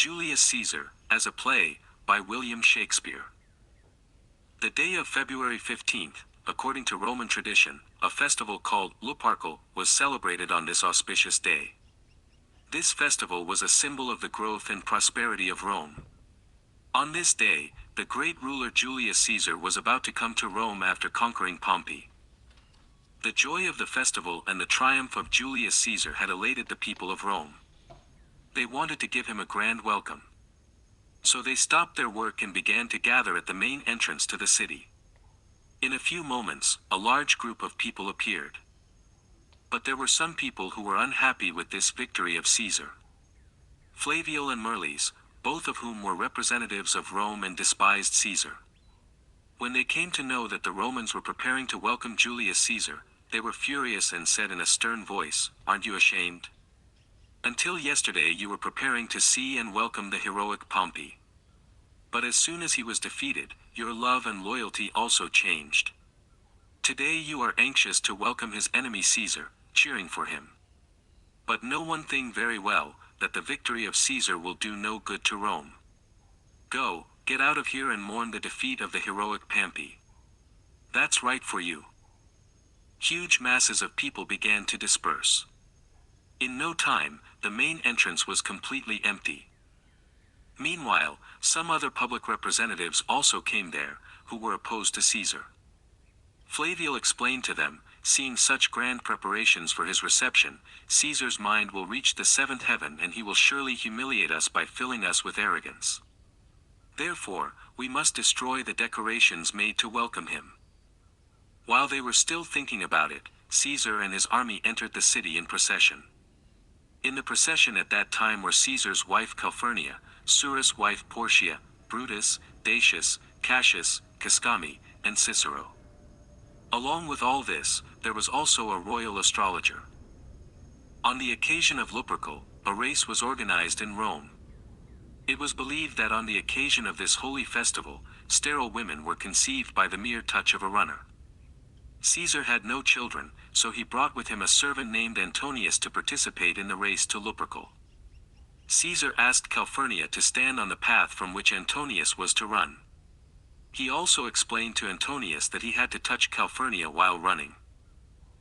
Julius Caesar, as a play, by William Shakespeare. The day of February 15th, according to Roman tradition, a festival called Lupercal was celebrated on this auspicious day. This festival was a symbol of the growth and prosperity of Rome. On this day, the great ruler Julius Caesar was about to come to Rome after conquering Pompey. The joy of the festival and the triumph of Julius Caesar had elated the people of Rome. They wanted to give him a grand welcome. So they stopped their work and began to gather at the main entrance to the city. In a few moments, a large group of people appeared. But there were some people who were unhappy with this victory of Caesar. Flavial and Merles, both of whom were representatives of Rome and despised Caesar. When they came to know that the Romans were preparing to welcome Julius Caesar, they were furious and said in a stern voice, "Aren't you ashamed? Until yesterday you were preparing to see and welcome the heroic Pompey. But as soon as he was defeated, your love and loyalty also changed. Today you are anxious to welcome his enemy Caesar, cheering for him. But know one thing very well, that the victory of Caesar will do no good to Rome. Go, get out of here and mourn the defeat of the heroic Pompey. That's right for you." Huge masses of people began to disperse. In no time, the main entrance was completely empty. Meanwhile, some other public representatives also came there, who were opposed to Caesar. Flavial explained to them, "Seeing such grand preparations for his reception, Caesar's mind will reach the seventh heaven and he will surely humiliate us by filling us with arrogance. Therefore, we must destroy the decorations made to welcome him." While they were still thinking about it, Caesar and his army entered the city in procession. In the procession at that time were Caesar's wife Calphurnia, Surus' wife Portia, Brutus, Dacius, Cassius, Cascami, and Cicero. Along with all this, there was also a royal astrologer. On the occasion of Lupercal, a race was organized in Rome. It was believed that on the occasion of this holy festival, sterile women were conceived by the mere touch of a runner. Caesar had no children, so he brought with him a servant named Antonius to participate in the race to Lupercal. Caesar asked Calphurnia to stand on the path from which Antonius was to run. He also explained to Antonius that he had to touch Calphurnia while running.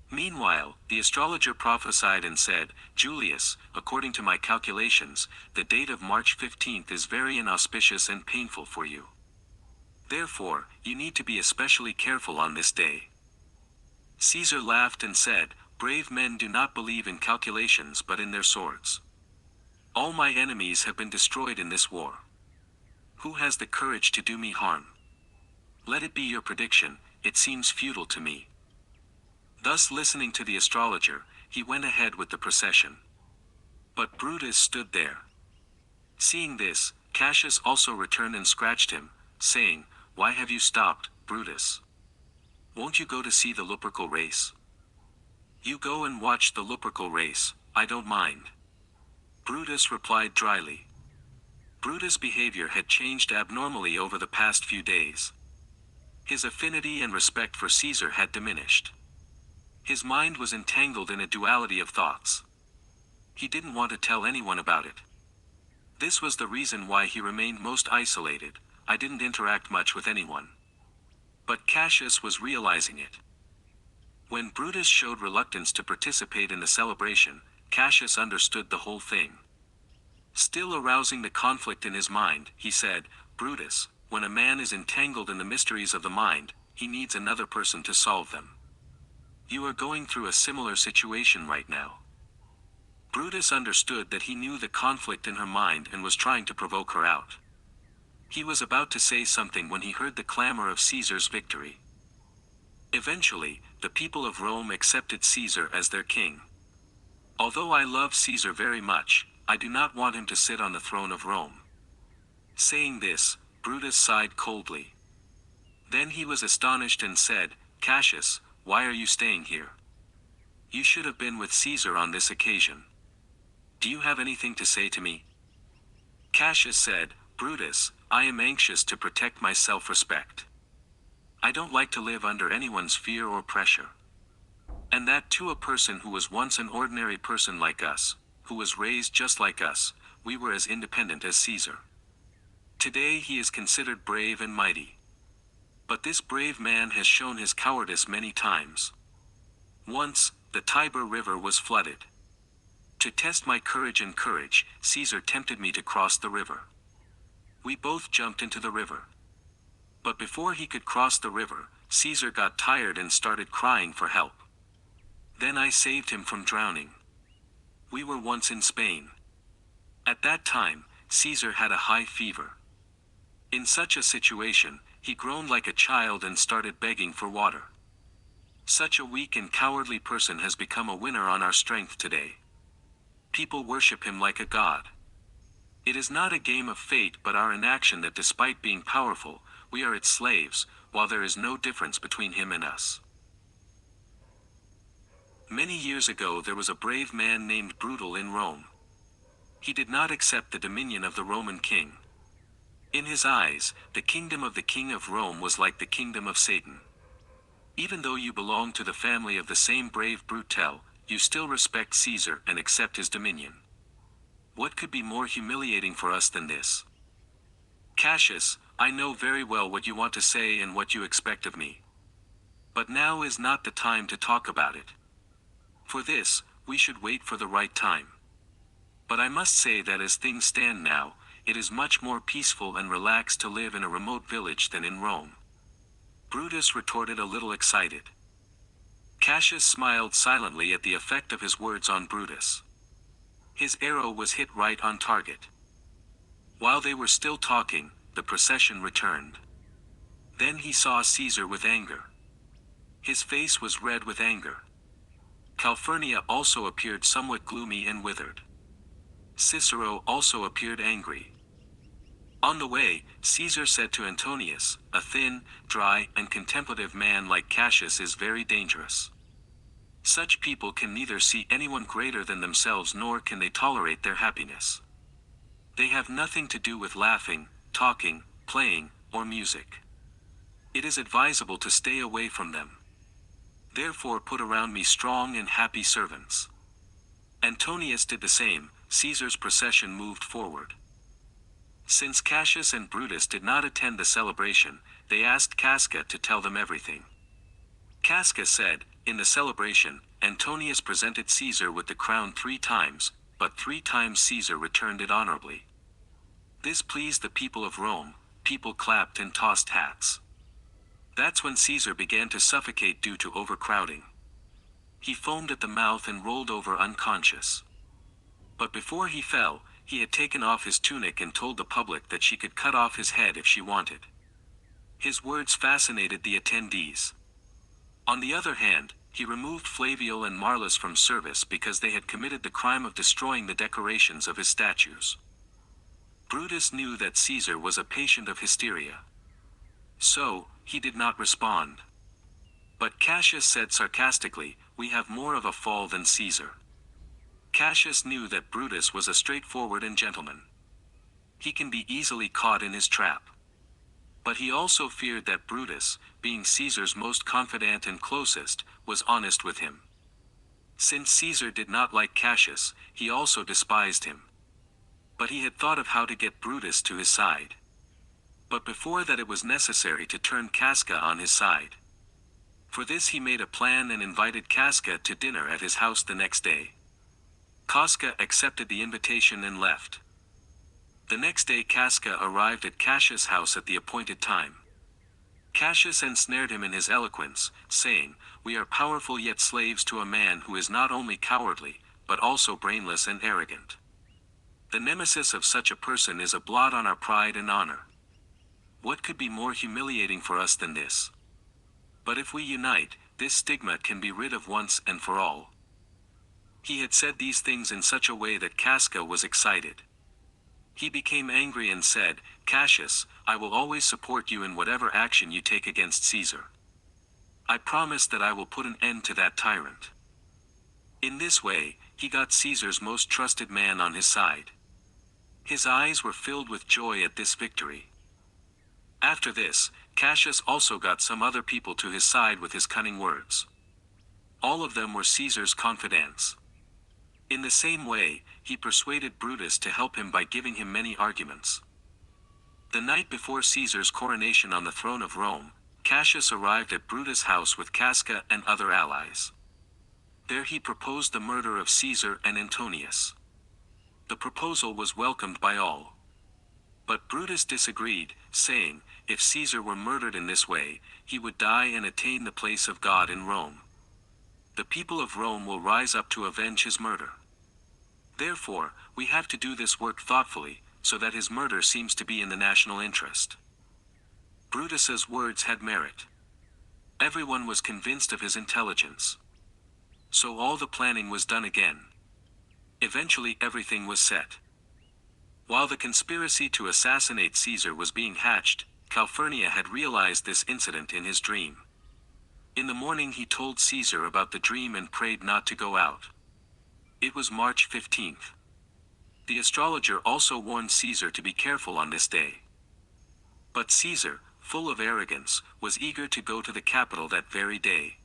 Meanwhile, the astrologer prophesied and said, "Julius, according to my calculations, the date of March 15th is very inauspicious and painful for you. Therefore, you need to be especially careful on this day." Caesar laughed and said, "Brave men do not believe in calculations but in their swords. All my enemies have been destroyed in this war. Who has the courage to do me harm? Let it be your prediction, it seems futile to me." Thus listening to the astrologer, he went ahead with the procession. But Brutus stood there. Seeing this, Cassius also returned and scratched him, saying, "Why have you stopped, Brutus? Won't you go to see the Lupercal race?" "You go and watch the Lupercal race, I don't mind," Brutus replied dryly. Brutus' behavior had changed abnormally over the past few days. His affinity and respect for Caesar had diminished. His mind was entangled in a duality of thoughts. He didn't want to tell anyone about it. This was the reason why he remained most isolated. "I didn't interact much with anyone." But Cassius was realizing it. When Brutus showed reluctance to participate in the celebration, Cassius understood the whole thing. Still arousing the conflict in his mind, he said, "Brutus, when a man is entangled in the mysteries of the mind, he needs another person to solve them. You are going through a similar situation right now." Brutus understood that he knew the conflict in her mind and was trying to provoke her out. He was about to say something when he heard the clamor of Caesar's victory. Eventually, the people of Rome accepted Caesar as their king. "Although I love Caesar very much, I do not want him to sit on the throne of Rome." Saying this, Brutus sighed coldly. Then he was astonished and said, "Cassius, why are you staying here? You should have been with Caesar on this occasion. Do you have anything to say to me?" Cassius said, "Brutus, I am anxious to protect my self-respect. I don't like to live under anyone's fear or pressure. And that too a person who was once an ordinary person like us, who was raised just like us, we were as independent as Caesar. Today he is considered brave and mighty. But this brave man has shown his cowardice many times. Once, the Tiber River was flooded. To test my courage, Caesar tempted me to cross the river. We both jumped into the river. But before he could cross the river, Caesar got tired and started crying for help. Then I saved him from drowning. We were once in Spain. At that time, Caesar had a high fever. In such a situation, he groaned like a child and started begging for water. Such a weak and cowardly person has become a winner on our strength today. People worship him like a god. It is not a game of fate but our inaction that despite being powerful, we are its slaves, while there is no difference between him and us. Many years ago there was a brave man named Brutal in Rome. He did not accept the dominion of the Roman king. In his eyes, the kingdom of the king of Rome was like the kingdom of Satan. Even though you belong to the family of the same brave Brutal, you still respect Caesar and accept his dominion. What could be more humiliating for us than this? Cassius, I know very well what you want to say and what you expect of me. But now is not the time to talk about it. For this, we should wait for the right time. But I must say that as things stand now, it is much more peaceful and relaxed to live in a remote village than in Rome. Brutus retorted a little excited. Cassius smiled silently at the effect of his words on Brutus. His arrow was hit right on target. While they were still talking, the procession returned. Then he saw Caesar with anger. His face was red with anger. Calphurnia also appeared somewhat gloomy and withered. Cicero also appeared angry. On the way, Caesar said to Antonius, "A thin, dry, and contemplative man like Cassius is very dangerous. Such people can neither see anyone greater than themselves nor can they tolerate their happiness. They have nothing to do with laughing, talking, playing, or music. It is advisable to stay away from them. Therefore put around me strong and happy servants." Antonius did the same. Caesar's procession moved forward. Since Cassius and Brutus did not attend the celebration, they asked Casca to tell them everything. Casca said, "In the celebration, Antonius presented Caesar with the crown 3 times, but 3 times Caesar returned it honorably. This pleased the people of Rome. People clapped and tossed hats. That's when Caesar began to suffocate due to overcrowding. He foamed at the mouth and rolled over unconscious. But before he fell, he had taken off his tunic and told the public that she could cut off his head if she wanted. His words fascinated the attendees. On the other hand, he removed Flavial and Marlus from service because they had committed the crime of destroying the decorations of his statues. Brutus knew that Caesar was a patient of hysteria. So, he did not respond. But Cassius said sarcastically, "We have more of a fall than Caesar." Cassius knew that Brutus was a straightforward and gentleman. He can be easily caught in his trap. But he also feared that Brutus, being Caesar's most confidant and closest, was honest with him. Since Caesar did not like Cassius, he also despised him. But he had thought of how to get Brutus to his side. But before that it was necessary to turn Casca on his side. For this he made a plan and invited Casca to dinner at his house the next day. Casca accepted the invitation and left. The next day Casca arrived at Cassius' house at the appointed time. Cassius ensnared him in his eloquence, saying, "We are powerful yet slaves to a man who is not only cowardly, but also brainless and arrogant. The nemesis of such a person is a blot on our pride and honor. What could be more humiliating for us than this? But if we unite, this stigma can be rid of once and for all." He had said these things in such a way that Casca was excited. He became angry and said, "Cassius, I will always support you in whatever action you take against Caesar. I promise that I will put an end to that tyrant." In this way, he got Caesar's most trusted man on his side. His eyes were filled with joy at this victory. After this, Cassius also got some other people to his side with his cunning words. All of them were Caesar's confidants. In the same way, he persuaded Brutus to help him by giving him many arguments. The night before Caesar's coronation on the throne of Rome, Cassius arrived at Brutus' house with Casca and other allies. There he proposed the murder of Caesar and Antonius. The proposal was welcomed by all. But Brutus disagreed, saying, if Caesar were murdered in this way, he would die and attain the place of God in Rome. The people of Rome will rise up to avenge his murder. Therefore, we have to do this work thoughtfully, so that his murder seems to be in the national interest. Brutus's words had merit. Everyone was convinced of his intelligence. So all the planning was done again. Eventually everything was set. While the conspiracy to assassinate Caesar was being hatched, Calphurnia had realized this incident in his dream. In the morning he told Caesar about the dream and prayed not to go out. It was March 15th. The astrologer also warned Caesar to be careful on this day. But Caesar, full of arrogance, was eager to go to the capital that very day.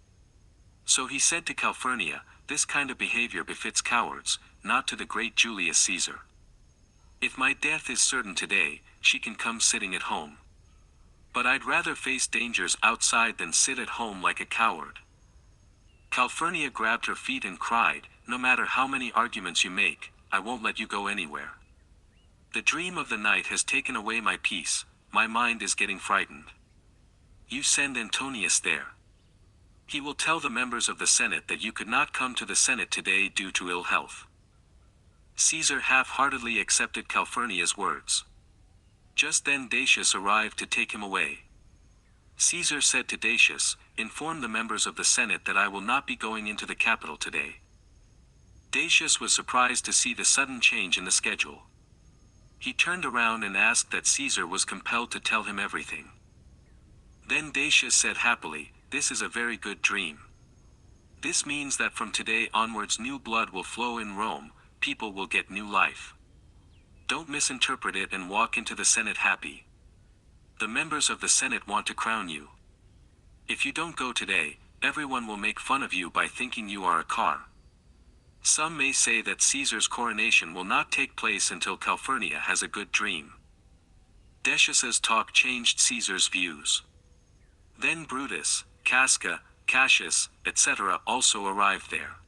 So he said to Calphurnia, this kind of behavior befits cowards, not to the great Julius Caesar. If my death is certain today, she can come sitting at home. But I'd rather face dangers outside than sit at home like a coward. Calphurnia grabbed her feet and cried, no matter how many arguments you make, I won't let you go anywhere. The dream of the night has taken away my peace, my mind is getting frightened. You send Antonius there. He will tell the members of the Senate that you could not come to the Senate today due to ill health. Caesar half-heartedly accepted Calphurnia's words. Just then Decius arrived to take him away. Caesar said to Decius, inform the members of the Senate that I will not be going into the capital today. Decius was surprised to see the sudden change in the schedule. He turned around and asked that Caesar was compelled to tell him everything. Then Decius said happily, this is a very good dream. This means that from today onwards new blood will flow in Rome, people will get new life. Don't misinterpret it and walk into the Senate happy. The members of the Senate want to crown you. If you don't go today, everyone will make fun of you by thinking you are a car. Some may say that Caesar's coronation will not take place until Calphurnia has a good dream. Decius's talk changed Caesar's views. Then Brutus, Casca, Cassius, etc. also arrived there.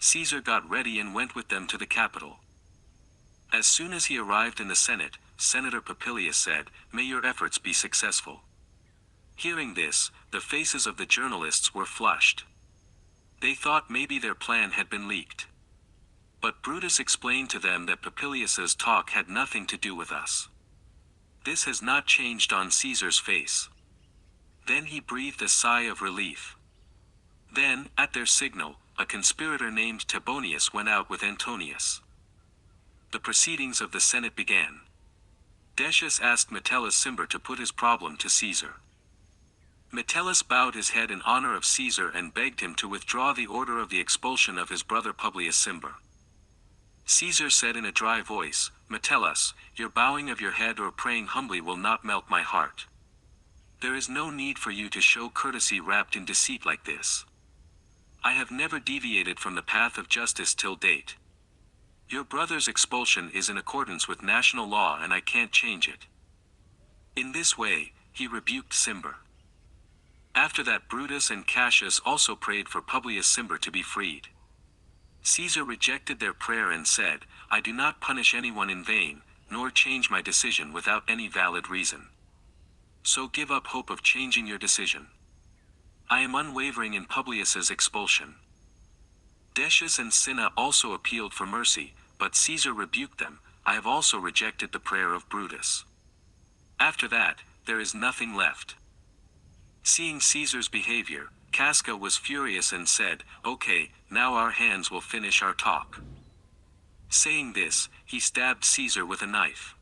Caesar got ready and went with them to the capital. As soon as he arrived in the Senate, Senator Popilius said, may your efforts be successful. Hearing this, the faces of the journalists were flushed. They thought maybe their plan had been leaked. But Brutus explained to them that Popilius's talk had nothing to do with us. This has not changed on Caesar's face. Then he breathed a sigh of relief. Then, at their signal, a conspirator named Tibonius went out with Antonius. The proceedings of the Senate began. Decius asked Metellus Cimber to put his problem to Caesar. Metellus bowed his head in honor of Caesar and begged him to withdraw the order of the expulsion of his brother Publius Cimber. Caesar said in a dry voice, Metellus, your bowing of your head or praying humbly will not melt my heart. There is no need for you to show courtesy wrapped in deceit like this. I have never deviated from the path of justice till date. Your brother's expulsion is in accordance with national law and I can't change it. In this way, he rebuked Cimber. After that Brutus and Cassius also prayed for Publius Cimber to be freed. Caesar rejected their prayer and said, I do not punish anyone in vain, nor change my decision without any valid reason. So give up hope of changing your decision. I am unwavering in Publius's expulsion. Decius and Cinna also appealed for mercy, but Caesar rebuked them, I have also rejected the prayer of Brutus. After that, there is nothing left. Seeing Caesar's behavior, Casca was furious and said, okay, now our hands will finish our talk. Saying this, he stabbed Caesar with a knife.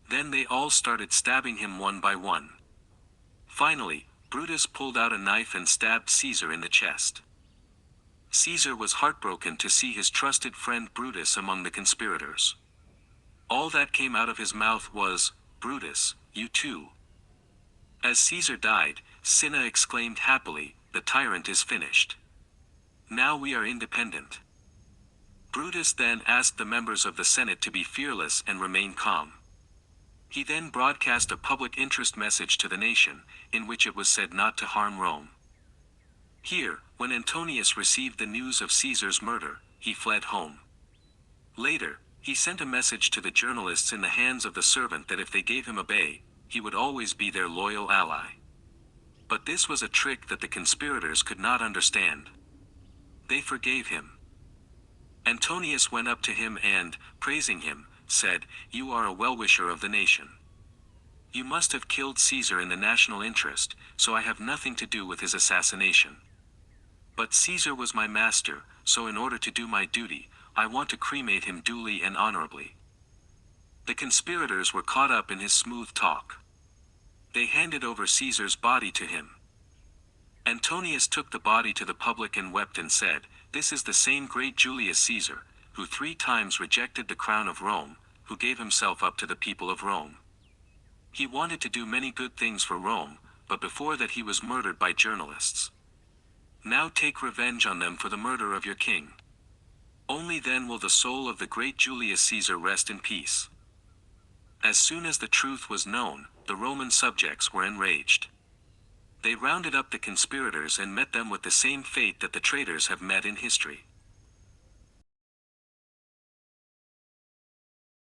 Then they all started stabbing him one by one. Finally, Brutus pulled out a knife and stabbed Caesar in the chest. Caesar was heartbroken to see his trusted friend Brutus among the conspirators. All that came out of his mouth was, Brutus, you too. As Caesar died, Cinna exclaimed happily, the tyrant is finished. Now we are independent. Brutus then asked the members of the Senate to be fearless and remain calm. He then broadcast a public interest message to the nation, in which it was said not to harm Rome. Here, when Antonius received the news of Caesar's murder, he fled home. Later, he sent a message to the journalists in the hands of the servant that if they gave him a bay, he would always be their loyal ally. But this was a trick that the conspirators could not understand. They forgave him. Antonius went up to him and, praising him, said, "You are a well-wisher of the nation. You must have killed Caesar in the national interest, so I have nothing to do with his assassination. But Caesar was my master, so in order to do my duty, I want to cremate him duly and honorably." The conspirators were caught up in his smooth talk. They handed over Caesar's body to him. Antonius took the body to the public and wept and said, "This is the same great Julius Caesar, who 3 times rejected the crown of Rome, who gave himself up to the people of Rome. He wanted to do many good things for Rome, but before that he was murdered by journalists. Now take revenge on them for the murder of your king. Only then will the soul of the great Julius Caesar rest in peace." As soon as the truth was known, the Roman subjects were enraged. They rounded up the conspirators and met them with the same fate that the traitors have met in history.